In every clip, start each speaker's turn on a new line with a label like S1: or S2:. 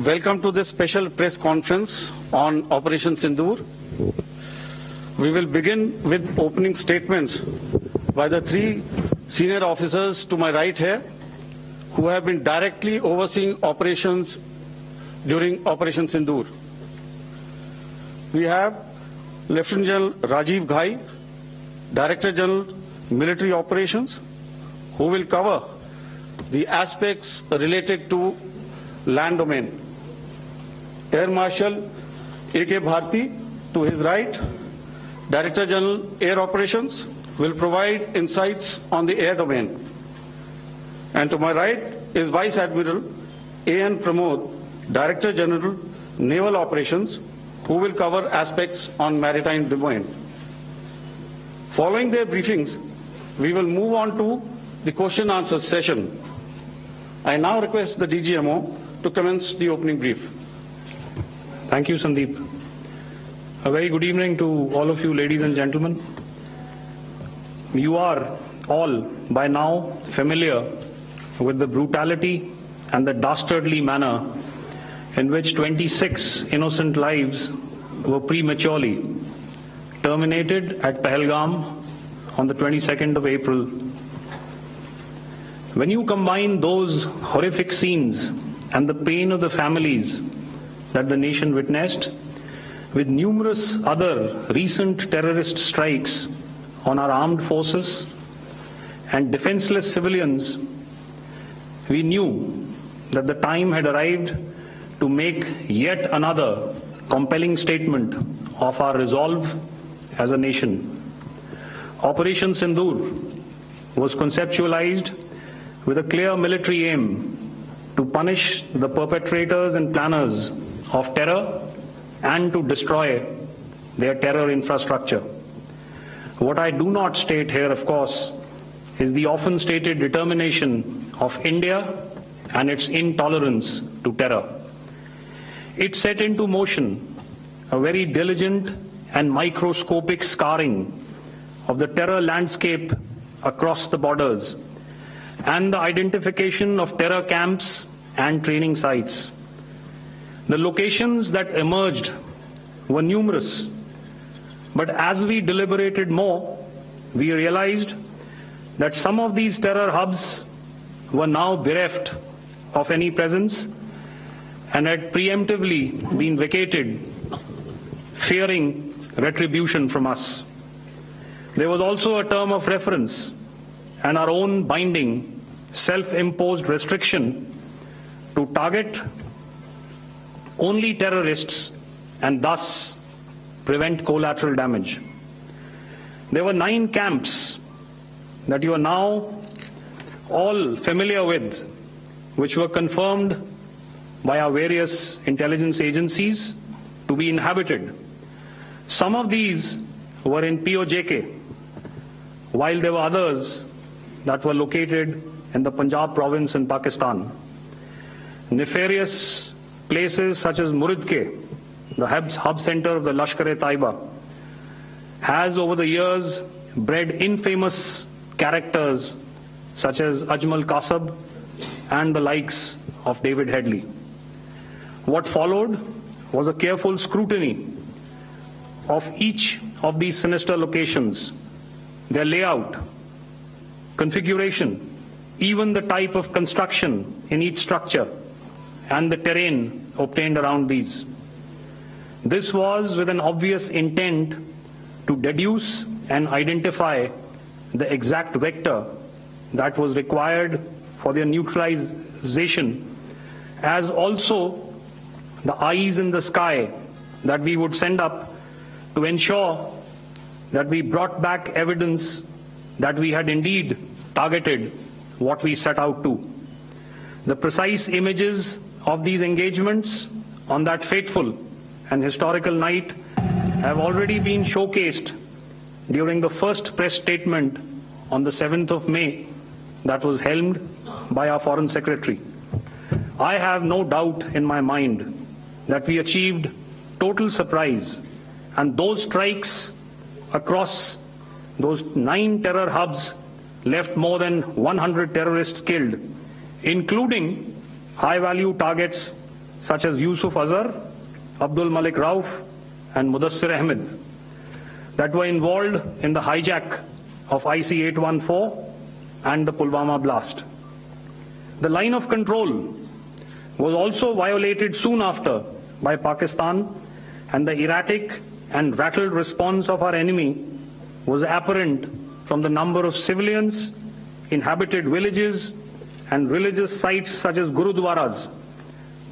S1: Welcome to this special press conference on Operation Sindoor. We will begin with opening statements by the three senior officers to my right here, who have been directly overseeing operations during Operation Sindoor. We have Lieutenant General Rajiv Ghai, Director General Military Operations, who will cover the aspects related to land domain. Air Marshal A.K. Bharti, to his right, Director General Air Operations, will provide insights on the air domain. And to my right is Vice Admiral A.N. Pramod, Director General Naval Operations, who will cover aspects on maritime domain. Following their briefings, we will move on to the question answer session. I now request the DGMO to commence the opening brief.
S2: Thank you, Sandeep. A very good evening to all of you, ladies and gentlemen. You are all by now familiar with the brutality and the dastardly manner in which 26 innocent lives were prematurely terminated at Pahalgam on the 22nd of April. When you combine those horrific scenes and the pain of the families that the nation witnessed with numerous other recent terrorist strikes on our armed forces and defenseless civilians, we knew that the time had arrived to make yet another compelling statement of our resolve as a nation. Operation Sindoor was conceptualized with a clear military aim to punish the perpetrators and planners of terror and to destroy their terror infrastructure. What I do not state here, of course, is the often stated determination of India and its intolerance to terror. It set into motion a very diligent and microscopic scarring of the terror landscape across the borders and the identification of terror camps and training sites. The locations that emerged were numerous, but as we deliberated more, we realized that some of these terror hubs were now bereft of any presence and had preemptively been vacated, fearing retribution from us. There was also a term of reference and our own binding, self-imposed restriction to target only terrorists and thus prevent collateral damage. There were 9 camps that you are now all familiar with, which were confirmed by our various intelligence agencies to be inhabited. Some of these were in POJK, while there were others that were located in the Punjab province in Pakistan. Nefarious places such as Muridke, the hub center of the Lashkar-e-Taiba, has over the years bred infamous characters such as Ajmal Kasab and the likes of David Headley. What followed was a careful scrutiny of each of these sinister locations, their layout, configuration, even the type of construction in each structure, and the terrain obtained around these. This was with an obvious intent to deduce and identify the exact vector that was required for their neutralization, as also the eyes in the sky that we would send up to ensure that we brought back evidence that we had indeed targeted what we set out to. The precise images of these engagements on that fateful and historical night have already been showcased during the first press statement on the 7th of May that was helmed by our Foreign Secretary. I have no doubt in my mind that we achieved total surprise, and those strikes across those 9 terror hubs left more than 100 terrorists killed, including high-value targets such as Yusuf Azhar, Abdul Malik Rauf, and Mudassir Ahmed that were involved in the hijack of IC-814 and the Pulwama blast. The line of control was also violated soon after by Pakistan, and the erratic and rattled response of our enemy was apparent from the number of civilians, inhabited villages, and religious sites such as Gurudwaras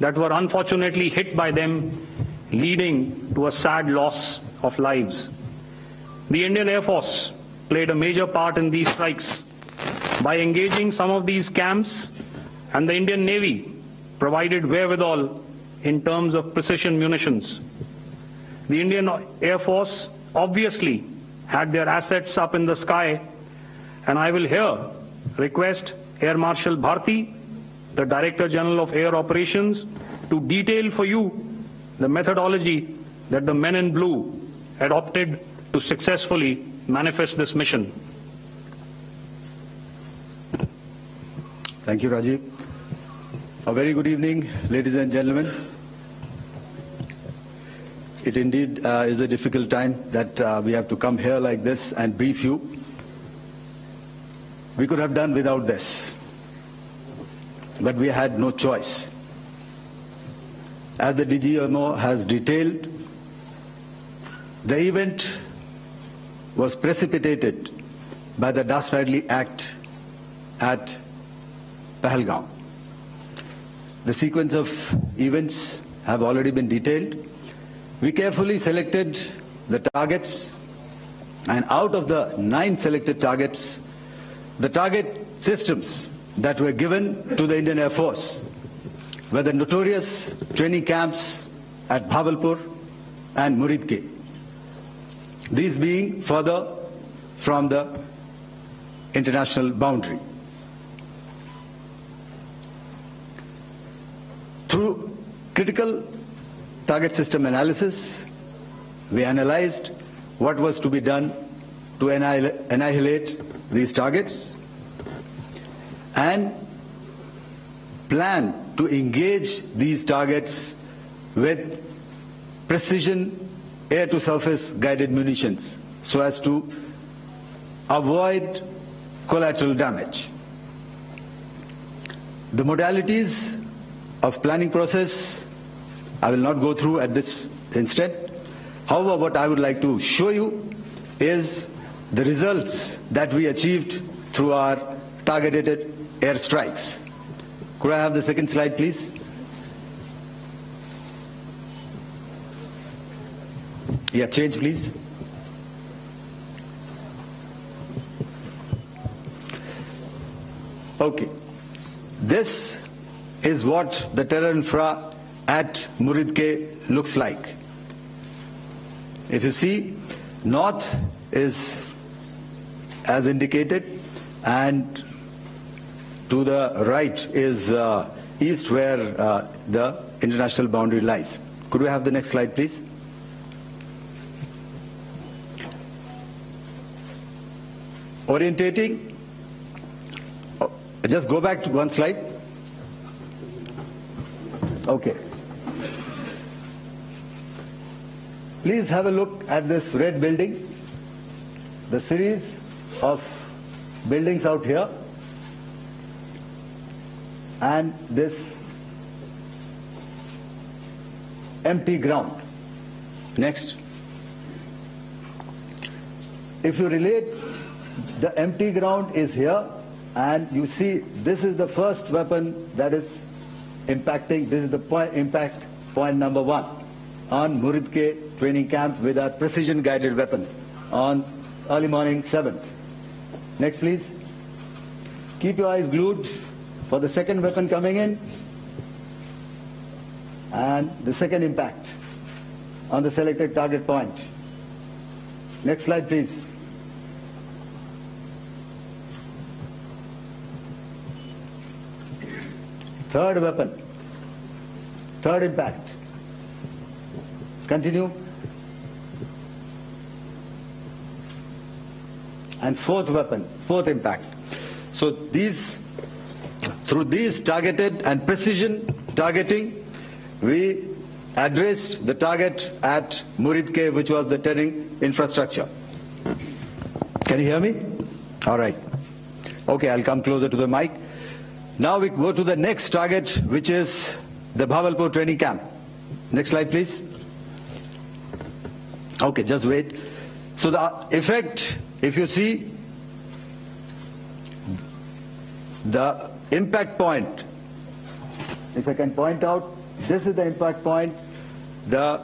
S2: that were unfortunately hit by them, leading to a sad loss of lives. The Indian Air Force played a major part in these strikes by engaging some of these camps, and the Indian Navy provided wherewithal in terms of precision munitions. The Indian Air Force obviously had their assets up in the sky, and I will here request Air Marshal Bharti, the Director General of Air Operations, to detail for you the methodology that the men in blue adopted to successfully manifest this mission.
S3: Thank you, Rajiv. A very good evening, ladies and gentlemen. It indeed is a difficult time that we have to come here like this and brief you. We could have done without this, but we had no choice. As the DGMO has detailed, the event was precipitated by the dastardly act at Pahalgam. The sequence of events have already been detailed. We carefully selected the targets, and out of the 9 selected targets, the target systems that were given to the Indian Air Force were the notorious training camps at Bhavalpur and Muridke, these being further from the international boundary. Through critical target system analysis, we analyzed what was to be done to annihilate these targets and plan to engage these targets with precision air-to-surface guided munitions so as to avoid collateral damage. The modalities of planning process I will not go through at this instant. However, what I would like to show you is the results that we achieved through our targeted airstrikes. Could I have the second slide, please? Yeah, change, please. Okay. This is what the terror infra at Muridke looks like. If you see, north is as indicated, and to the right is east, where the international boundary lies. Could we have the next slide, please? Orientating. Just go back to one slide. Okay. Please have a look at this red building, the series of buildings out here, and this empty ground. Next. If you relate, the empty ground is here, and you see this is the first weapon that is impacting. This is the impact point number 1 on Muridke training camp with our precision guided weapons on early morning 7th. Next, please. Keep your eyes glued for the second weapon coming in and the second impact on the selected target point. Next slide, please. Third weapon, third impact. Continue. And fourth weapon, fourth impact. So these, through these targeted and precision targeting, we addressed the target at Murid Cave, which was the turning infrastructure. Can you hear me? All right. Okay, I'll come closer to the mic. Now we go to the next target, which is the Bhavalpur training camp. Next slide, please. Okay, just wait. So the effect, if you see, the impact point, if I can point out, this is the impact point. The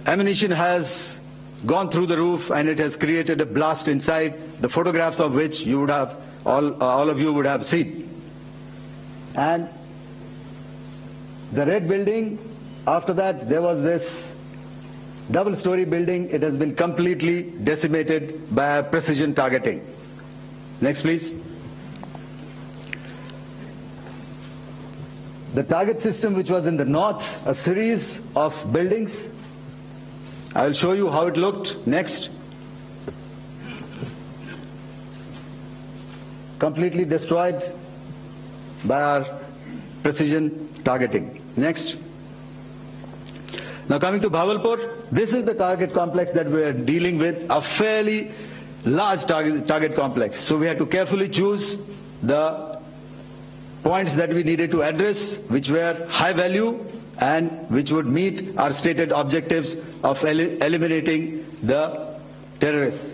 S3: ammunition has gone through the roof and it has created a blast inside, the photographs of which you would have, all of you would have seen. And the red building, after that there was this double-story building. It has been completely decimated by precision targeting. Next, please. The target system, which was in the north, a series of buildings. I will show you how it looked. Next. Completely destroyed by our precision targeting. Next. Now coming to Bhavalpur, this is the target complex that we are dealing with, a fairly large target complex. So we had to carefully choose the points that we needed to address, which were high value and which would meet our stated objectives of eliminating the terrorists.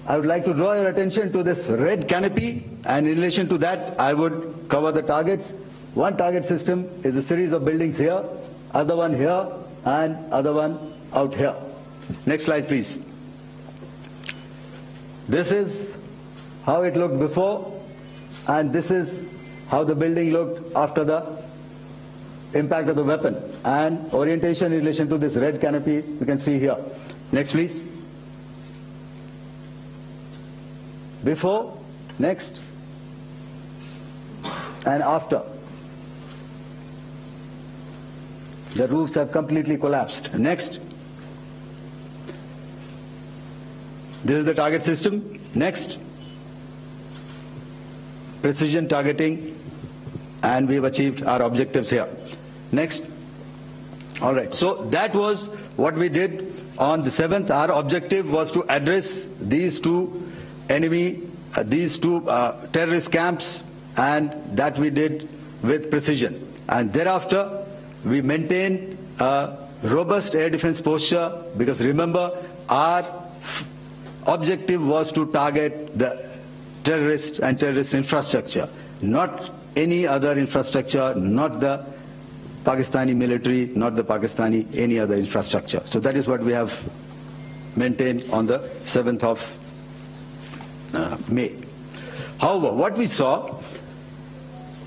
S3: I would like to draw your attention to this red canopy, and in relation to that I would cover the targets. One target system is a series of buildings here, other one here, and other one out here. Next slide, please. This is how it looked before, and this is how the building looked after the impact of the weapon. And orientation in relation to this red canopy you can see here. Next, please. Before, next, and after. The roofs have completely collapsed. Next. This is the target system. Next. Precision targeting, and we've achieved our objectives here. Next. All right. So that was what we did on the 7th. Our objective was to address these two terrorist camps, and that we did with precision. And thereafter, we maintained a robust air defense posture, because remember, our objective was to target the terrorists and terrorist infrastructure, not any other infrastructure, not the Pakistani military, not the Pakistani any other infrastructure. So that is what we have maintained on the 7th of May. However, what we saw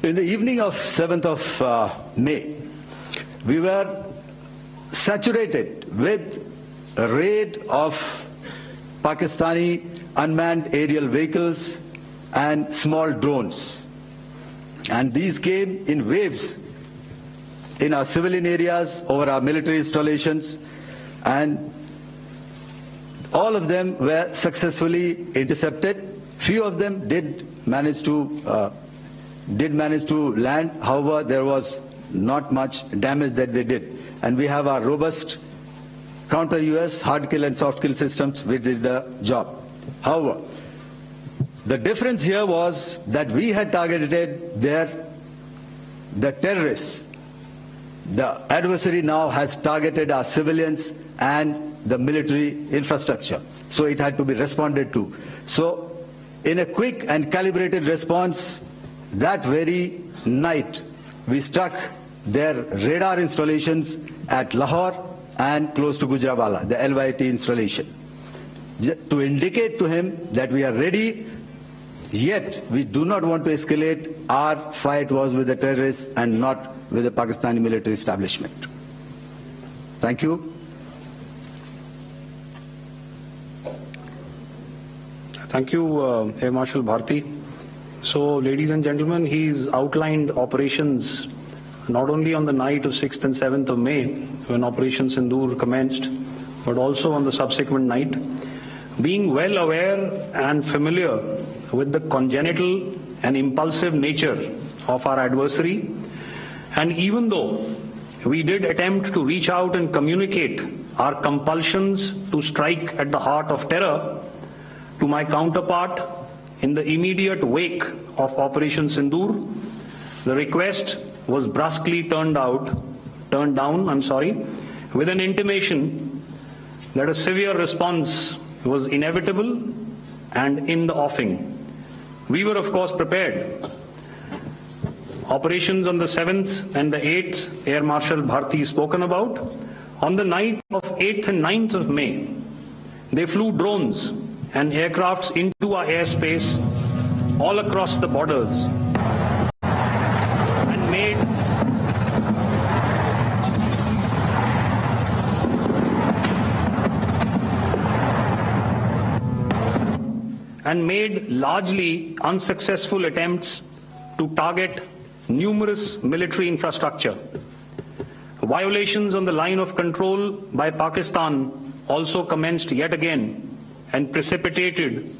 S3: in the evening of 7th of May, we were saturated with a raid of Pakistani unmanned aerial vehicles and small drones. And these came in waves in our civilian areas, over our military installations, and all of them were successfully intercepted. Few of them did manage to land. However, there was not much damage that they did. And we have our robust counter-US hard kill and soft kill systems which did the job. However, the difference here was that we had targeted the terrorists. The adversary now has targeted our civilians and the military infrastructure. So it had to be responded to. So in a quick and calibrated response, that very night, we struck their radar installations at Lahore and close to Gujranwala, the LYT installation, to indicate to him that we are ready, yet we do not want to escalate. Our fight was with the terrorists and not with the Pakistani military establishment. Thank you.
S2: Thank you, Air Marshal Bharti. So, ladies and gentlemen, he's outlined operations not only on the night of 6th and 7th of May, when Operation Sindoor commenced, but also on the subsequent night. Being well aware and familiar with the congenital and impulsive nature of our adversary, and even though we did attempt to reach out and communicate our compulsions to strike at the heart of terror to my counterpart in the immediate wake of Operation Sindoor, the request was brusquely turned down, with an intimation that a severe response was inevitable and in the offing. We were, of course, prepared. Operations on the 7th and the 8th, Air Marshal Bharti spoken about. On the night of 8th and 9th of May, they flew drones and aircrafts into our airspace all across the borders and made largely unsuccessful attempts to target numerous military infrastructure. Violations on the line of control by Pakistan also commenced yet again and precipitated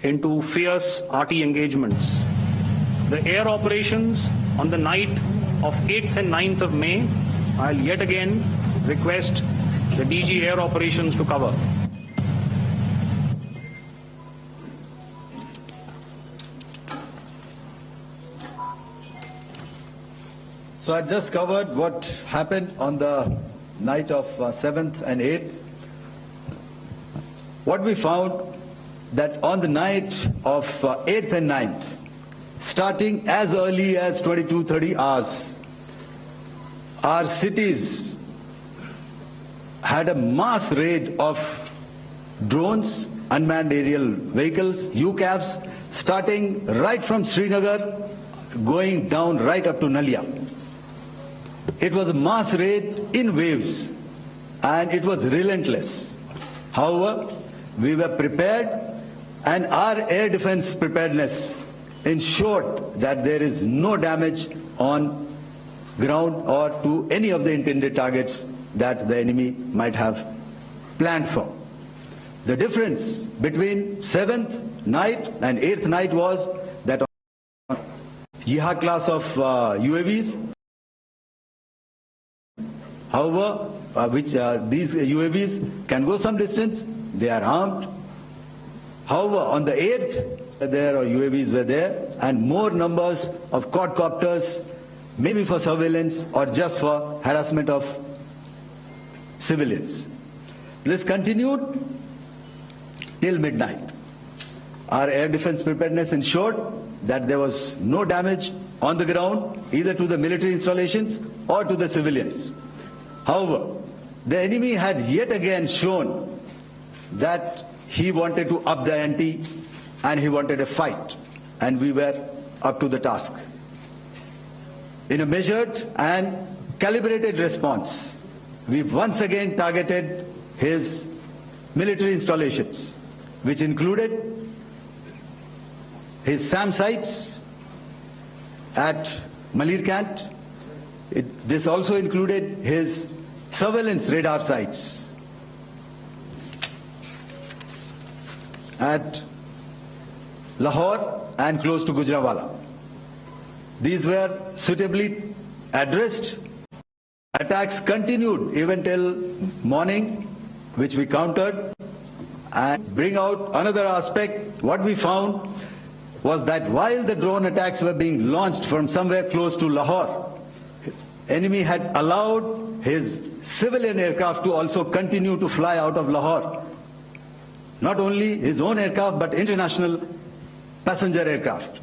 S2: into fierce RT engagements. The air operations on the night of 8th and 9th of May, I'll yet again request the DG Air Operations to cover.
S3: So I just covered what happened on the night of 7th and 8th. What we found that on the night of 8th and 9th, starting as early as 22:30 hours, our cities had a mass raid of drones, unmanned aerial vehicles, UCAVs, starting right from Srinagar, going down right up to Nalia. It was a mass raid in waves, and it was relentless. However, we were prepared, and our air defense preparedness ensured that there is no damage on ground or to any of the intended targets that the enemy might have planned for. The difference between 7th night and 8th night was that on Jihad class of UAVs, however, these UAVs can go some distance, they are armed. However, on the 8th, UAVs were there, and more numbers of quadcopters, maybe for surveillance or just for harassment of civilians. This continued till midnight. Our air defense preparedness ensured that there was no damage on the ground, either to the military installations or to the civilians. However, the enemy had yet again shown that he wanted to up the ante and he wanted a fight, and we were up to the task. In a measured and calibrated response, we once again targeted his military installations, which included his SAM sites at Malirkant. This also included his surveillance radar sites at Lahore and close to Gujranwala. These were suitably addressed. Attacks continued even till morning, which we countered. And bring out another aspect, what we found was that while the drone attacks were being launched from somewhere close to Lahore, enemy had allowed his civilian aircraft to also continue to fly out of Lahore. Not only his own aircraft, but international passenger aircraft,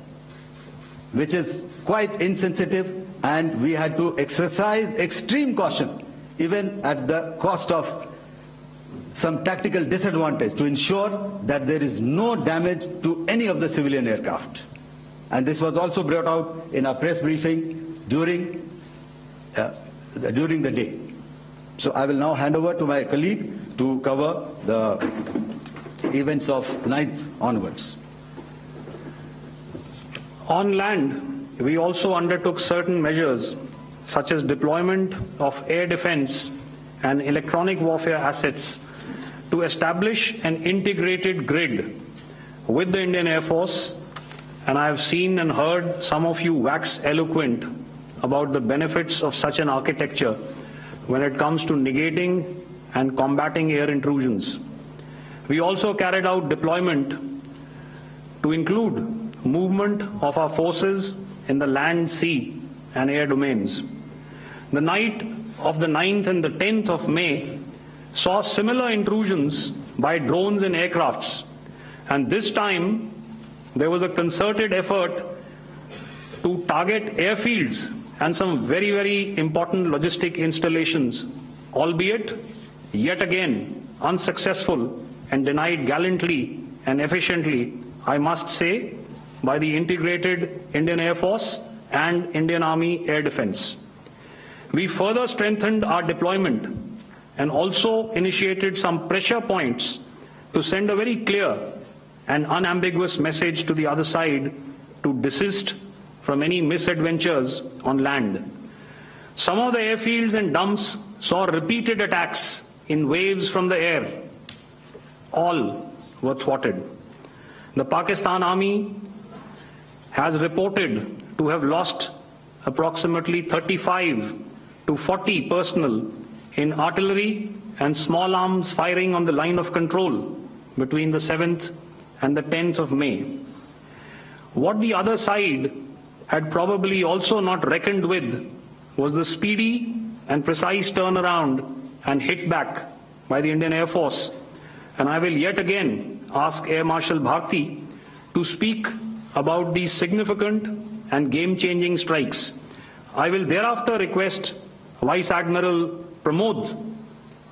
S3: which is quite insensitive, and we had to exercise extreme caution, even at the cost of some tactical disadvantage, to ensure that there is no damage to any of the civilian aircraft. And this was also brought out in our press briefing during the day. So I will now hand over to my colleague to cover the events of 9th onwards.
S2: On land, we also undertook certain measures such as deployment of air defense and electronic warfare assets to establish an integrated grid with the Indian Air Force, and I have seen and heard some of you wax eloquent about the benefits of such an architecture when it comes to negating and combating air intrusions. We also carried out deployment to include movement of our forces in the land, sea, and air domains. The night of the 9th and the 10th of May saw similar intrusions by drones and aircrafts, and this time there was a concerted effort to target airfields and some very, very important logistic installations, albeit yet again unsuccessful and denied gallantly and efficiently, I must say, by the integrated Indian Air Force and Indian Army Air Defence. We further strengthened our deployment and also initiated some pressure points to send a very clear and unambiguous message to the other side to desist from any misadventures on land. Some of the airfields and dumps saw repeated attacks in waves from the air. All were thwarted. The Pakistan Army has reported to have lost approximately 35 to 40 personnel in artillery and small arms firing on the line of control between the 7th and the 10th of May. What the other side had probably also not reckoned with was the speedy and precise turnaround and hit back by the Indian Air Force. And I will yet again ask Air Marshal Bharti to speak about these significant and game-changing strikes. I will thereafter request Vice Admiral Pramod,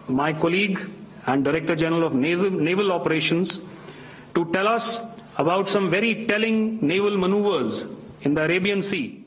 S2: my colleague and Director General of Naval Operations, to tell us about some very telling naval maneuvers in the Arabian Sea.